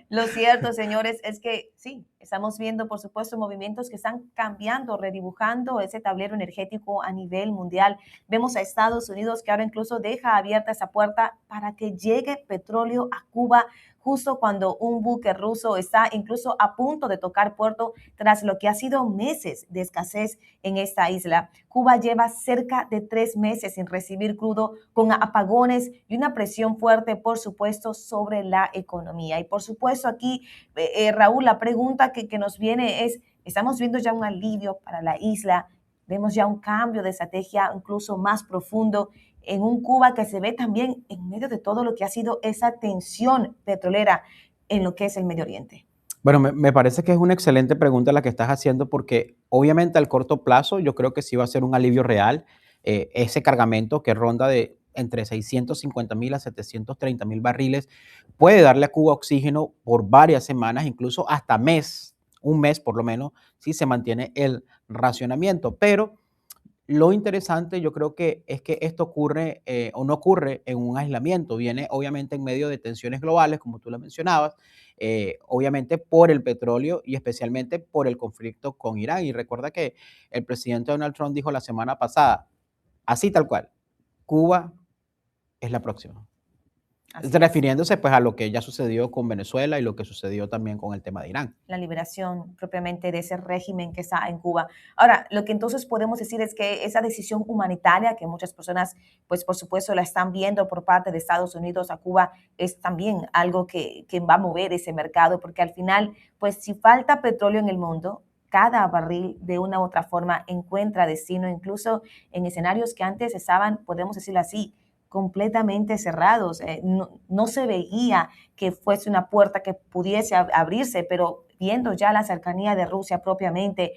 Lo cierto, señores, es que sí, estamos viendo, por supuesto, movimientos que están cambiando, redibujando ese tablero energético a nivel mundial. Vemos a Estados Unidos que ahora incluso deja abierta esa puerta para que llegue petróleo a Cuba justo cuando un buque ruso está incluso a punto de tocar puerto tras lo que ha sido meses de escasez en esta isla. Cuba lleva cerca de 3 meses sin recibir crudo, con apagones y una presión fuerte, por supuesto, sobre la economía. Y por supuesto, aquí, Raúl, la pregunta que nos viene es, ¿estamos viendo ya un alivio para la isla? ¿Vemos ya un cambio de estrategia incluso más profundo en un Cuba que se ve también en medio de todo lo que ha sido esa tensión petrolera en lo que es el Medio Oriente? Bueno, me parece que es una excelente pregunta la que estás haciendo porque obviamente al corto plazo yo creo que sí va a ser un alivio real. Ese cargamento que ronda de entre 650.000 a 730.000 barriles puede darle a Cuba oxígeno por varias semanas, incluso hasta mes, un mes por lo menos, si se mantiene el racionamiento. Pero lo interesante yo creo que es que esto ocurre o no ocurre en un aislamiento, viene obviamente en medio de tensiones globales, como tú lo mencionabas, obviamente por el petróleo y especialmente por el conflicto con Irán. Y recuerda que el presidente Donald Trump dijo la semana pasada, así tal cual, Cuba es la próxima. Así es. Refiriéndose pues a lo que ya sucedió con Venezuela y lo que sucedió también con el tema de Irán. La liberación propiamente de ese régimen que está en Cuba. Ahora, lo que entonces podemos decir es que esa decisión humanitaria que muchas personas, pues por supuesto, la están viendo por parte de Estados Unidos a Cuba, es también algo que va a mover ese mercado, porque al final, pues si falta petróleo en el mundo, cada barril de una u otra forma encuentra destino, incluso en escenarios que antes estaban, podemos decirlo así, completamente cerrados. No se veía que fuese una puerta que pudiese abrirse, pero viendo ya la cercanía de Rusia propiamente,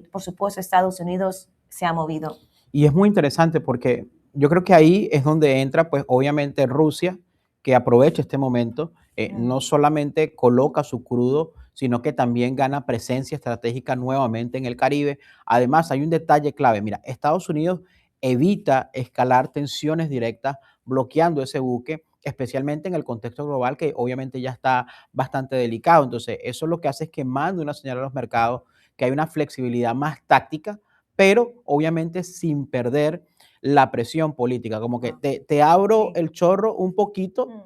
por supuesto Estados Unidos se ha movido. Y es muy interesante porque yo creo que ahí es donde entra, pues obviamente Rusia, que aprovecha este momento, no solamente coloca su crudo, sino que también gana presencia estratégica nuevamente en el Caribe. Además, hay un detalle clave. Mira, Estados Unidos evita escalar tensiones directas bloqueando ese buque, especialmente en el contexto global que obviamente ya está bastante delicado. Entonces, eso lo que hace es que manda una señal a los mercados que hay una flexibilidad más táctica, pero obviamente sin perder la presión política, como que te abro Sí. el chorro un poquito Mm, mm.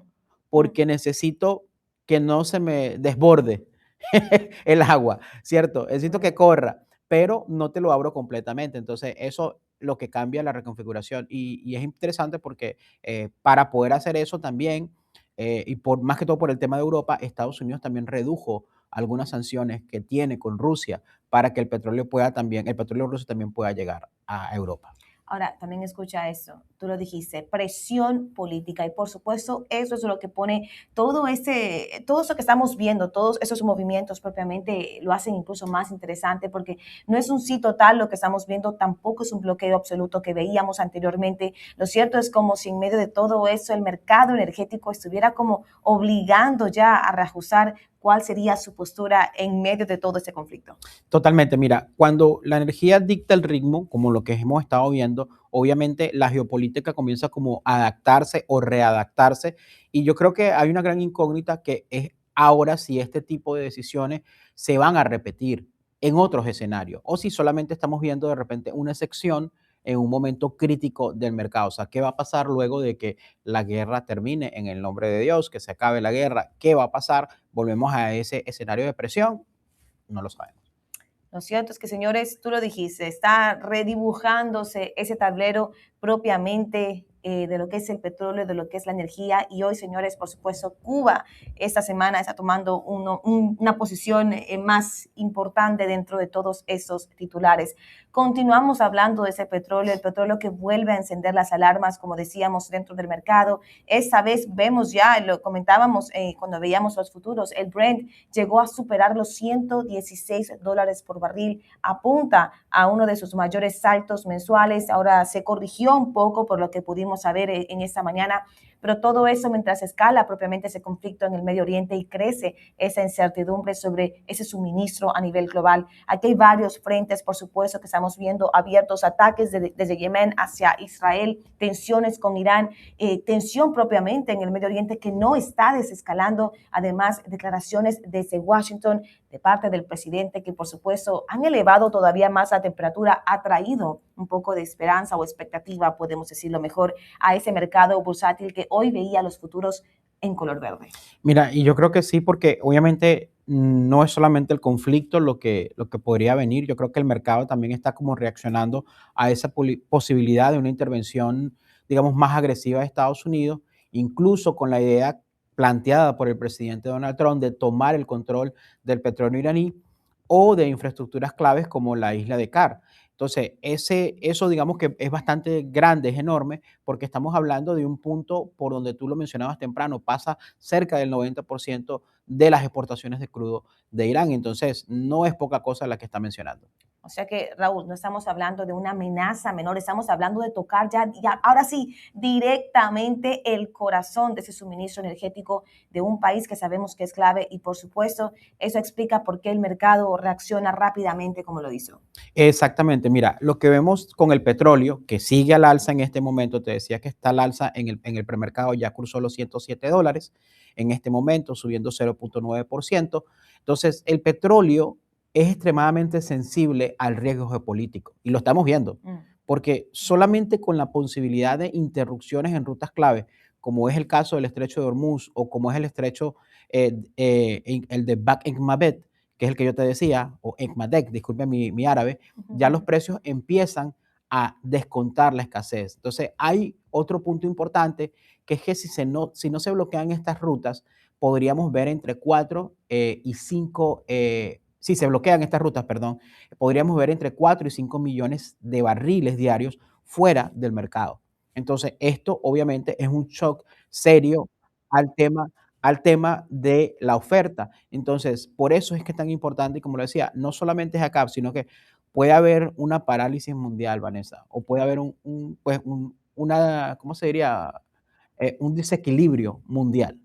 porque necesito que no se me desborde el agua, ¿cierto? Necesito que Correcto. corra, pero no te lo abro completamente. Entonces, eso lo que cambia la reconfiguración. Y es interesante porque para poder hacer eso también, y por más que todo por el tema de Europa, Estados Unidos también redujo algunas sanciones que tiene con Rusia para que el petróleo ruso también pueda llegar a Europa. Ahora, también escucha esto, tú lo dijiste, presión política y por supuesto eso es lo que pone todo eso que estamos viendo, todos esos movimientos propiamente lo hacen incluso más interesante porque no es un sí total lo que estamos viendo, tampoco es un bloqueo absoluto que veíamos anteriormente. Lo cierto es como si en medio de todo eso el mercado energético estuviera como obligando ya a reajustar cuál sería su postura en medio de todo este conflicto. Totalmente, mira, cuando la energía dicta el ritmo, como lo que hemos estado viendo, obviamente la geopolítica comienza como a adaptarse o readaptarse y yo creo que hay una gran incógnita que es ahora si este tipo de decisiones se van a repetir en otros escenarios o si solamente estamos viendo de repente una excepción en un momento crítico del mercado. O sea, ¿qué va a pasar luego de que la guerra termine en el nombre de Dios, que se acabe la guerra? ¿Qué va a pasar? ¿Volvemos a ese escenario de presión? No lo sabemos. Lo cierto es que, señores, tú lo dijiste, está redibujándose ese tablero propiamente de lo que es el petróleo, de lo que es la energía. Y hoy, señores, por supuesto, Cuba esta semana está tomando una posición más importante dentro de todos esos titulares. Continuamos hablando de ese petróleo, el petróleo que vuelve a encender las alarmas, como decíamos, dentro del mercado. Esta vez vemos ya, lo comentábamos cuando veíamos los futuros, el Brent llegó a superar los $116 por barril, apunta a uno de sus mayores saltos mensuales. Ahora se corrigió un poco por lo que pudimos saber en esta mañana, pero todo eso mientras escala propiamente ese conflicto en el Medio Oriente y crece esa incertidumbre sobre ese suministro a nivel global. Aquí hay varios frentes, por supuesto, que estamos viendo abiertos, ataques desde Yemen hacia Israel, tensiones con Irán, tensión propiamente en el Medio Oriente que no está desescalando, además declaraciones desde Washington de parte del presidente que por supuesto han elevado todavía más la temperatura, ha traído un poco de esperanza o expectativa, podemos decirlo mejor, a ese mercado bursátil que hoy veía los futuros en color verde. Mira, y yo creo que sí, porque obviamente no es solamente el conflicto lo que podría venir, yo creo que el mercado también está como reaccionando a esa posibilidad de una intervención, digamos, más agresiva de Estados Unidos, incluso con la idea planteada por el presidente Donald Trump de tomar el control del petróleo iraní o de infraestructuras claves como la isla de Car. Entonces, eso digamos que es bastante grande, es enorme, porque estamos hablando de un punto por donde tú lo mencionabas temprano, pasa cerca del 90% de las exportaciones de crudo de Irán. Entonces, no es poca cosa la que está mencionando. O sea que, Raúl, no estamos hablando de una amenaza menor, estamos hablando de tocar ya ahora sí, directamente el corazón de ese suministro energético de un país que sabemos que es clave y, por supuesto, eso explica por qué el mercado reacciona rápidamente como lo hizo. Exactamente, mira, lo que vemos con el petróleo, que sigue al alza en este momento, te decía que está al alza en el premercado, ya cruzó los $107 en este momento, subiendo 0,9%. Entonces, el petróleo es extremadamente sensible al riesgo geopolítico y lo estamos viendo, Mm. porque solamente con la posibilidad de interrupciones en rutas clave, como es el caso del estrecho de Hormuz o como es el estrecho, el de Bab el-Mandeb, que es el que yo te decía, o Ekmadec, disculpe mi árabe, ya los precios empiezan a descontar la escasez. Entonces, hay otro punto importante, que es que si no se bloquean estas rutas, podríamos ver entre 4 y 5, si se bloquean estas rutas, perdón, podríamos ver entre 4 y 5 millones de barriles diarios fuera del mercado. Entonces, esto obviamente es un shock serio al tema, al tema de la oferta. Entonces, por eso es que es tan importante, y como lo decía, no solamente es acá, sino que puede haber una parálisis mundial, Vanessa, o puede haber pues una, ¿cómo se diría? Un desequilibrio mundial.